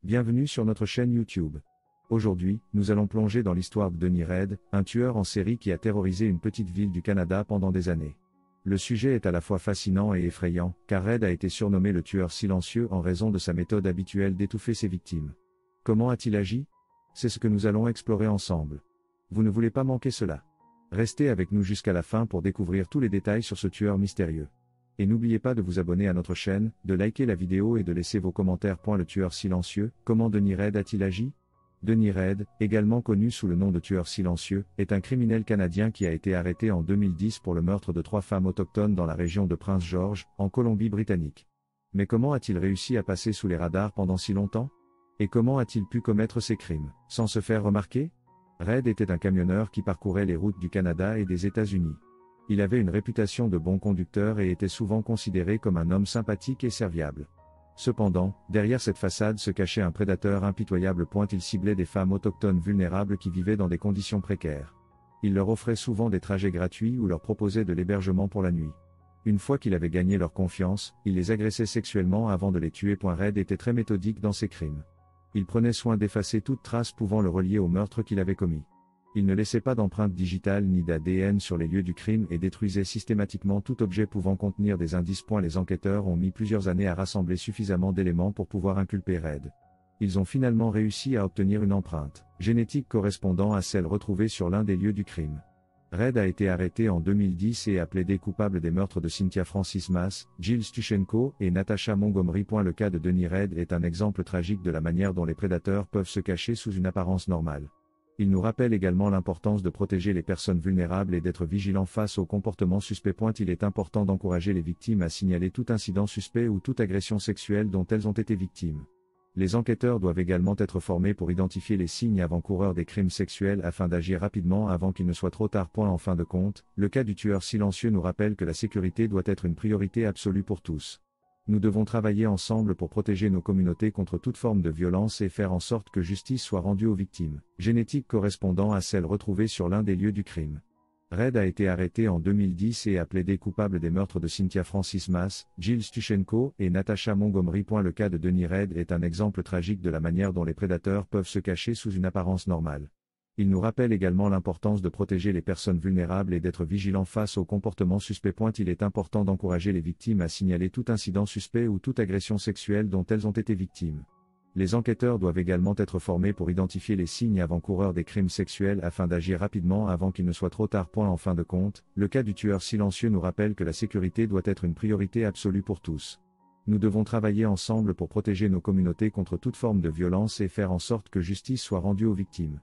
Bienvenue sur notre chaîne YouTube. Aujourd'hui, nous allons plonger dans l'histoire de Denny Reid, un tueur en série qui a terrorisé une petite ville du Canada pendant des années. Le sujet est à la fois fascinant et effrayant, car Reid a été surnommé le tueur silencieux en raison de sa méthode habituelle d'étouffer ses victimes. Comment a-t-il agi? C'est ce que nous allons explorer ensemble. Vous ne voulez pas manquer cela. Restez avec nous jusqu'à la fin pour découvrir tous les détails sur ce tueur mystérieux. Et n'oubliez pas de vous abonner à notre chaîne, de liker la vidéo et de laisser vos commentaires. Le tueur silencieux, comment Denny Reid a-t-il agi? Denny Reid, également connu sous le nom de tueur silencieux, est un criminel canadien qui a été arrêté en 2010 pour le meurtre de 3 femmes autochtones dans la région de Prince George, en Colombie-Britannique. Mais comment a-t-il réussi à passer sous les radars pendant si longtemps? Et comment a-t-il pu commettre ces crimes, sans se faire remarquer? Reid était un camionneur qui parcourait les routes du Canada et des États-Unis. Il avait une réputation de bon conducteur et était souvent considéré comme un homme sympathique et serviable. Cependant, derrière cette façade se cachait un prédateur impitoyable. Il ciblait des femmes autochtones vulnérables qui vivaient dans des conditions précaires. Il leur offrait souvent des trajets gratuits ou leur proposait de l'hébergement pour la nuit. Une fois qu'il avait gagné leur confiance, il les agressait sexuellement avant de les tuer. Reid était très méthodique dans ses crimes. Il prenait soin d'effacer toute trace pouvant le relier au meurtre qu'il avait commis. Il ne laissait pas d'empreintes digitales ni d'ADN sur les lieux du crime et détruisait systématiquement tout objet pouvant contenir des indices. Les enquêteurs ont mis plusieurs années à rassembler suffisamment d'éléments pour pouvoir inculper Reid. Ils ont finalement réussi à obtenir une empreinte génétique correspondant à celle retrouvée sur l'un des lieux du crime. Reid a été arrêté en 2010 et a plaidé coupable des meurtres de Cynthia Francis Mass, Jill Stuchenko et Natasha Montgomery. Le cas de Denny Reid est un exemple tragique de la manière dont les prédateurs peuvent se cacher sous une apparence normale. Il nous rappelle également l'importance de protéger les personnes vulnérables et d'être vigilant face aux comportements suspects. Il est important d'encourager les victimes à signaler tout incident suspect ou toute agression sexuelle dont elles ont été victimes. Les enquêteurs doivent également être formés pour identifier les signes avant-coureurs des crimes sexuels afin d'agir rapidement avant qu'il ne soit trop tard. En fin de compte, le cas du tueur silencieux nous rappelle que la sécurité doit être une priorité absolue pour tous. Nous devons travailler ensemble pour protéger nos communautés contre toute forme de violence et faire en sorte que justice soit rendue aux victimes, génétique correspondant à celle retrouvée sur l'un des lieux du crime. Reid a été arrêté en 2010 et a plaidé coupable des meurtres de Cynthia Francis Mass, Jill Stuchenko et Natasha Montgomery. Le cas de Denny Reid est un exemple tragique de la manière dont les prédateurs peuvent se cacher sous une apparence normale. Il nous rappelle également l'importance de protéger les personnes vulnérables et d'être vigilant face aux comportements suspects. Il est important d'encourager les victimes à signaler tout incident suspect ou toute agression sexuelle dont elles ont été victimes. Les enquêteurs doivent également être formés pour identifier les signes avant-coureurs des crimes sexuels afin d'agir rapidement avant qu'il ne soit trop tard. En fin de compte, le cas du tueur silencieux nous rappelle que la sécurité doit être une priorité absolue pour tous. Nous devons travailler ensemble pour protéger nos communautés contre toute forme de violence et faire en sorte que justice soit rendue aux victimes,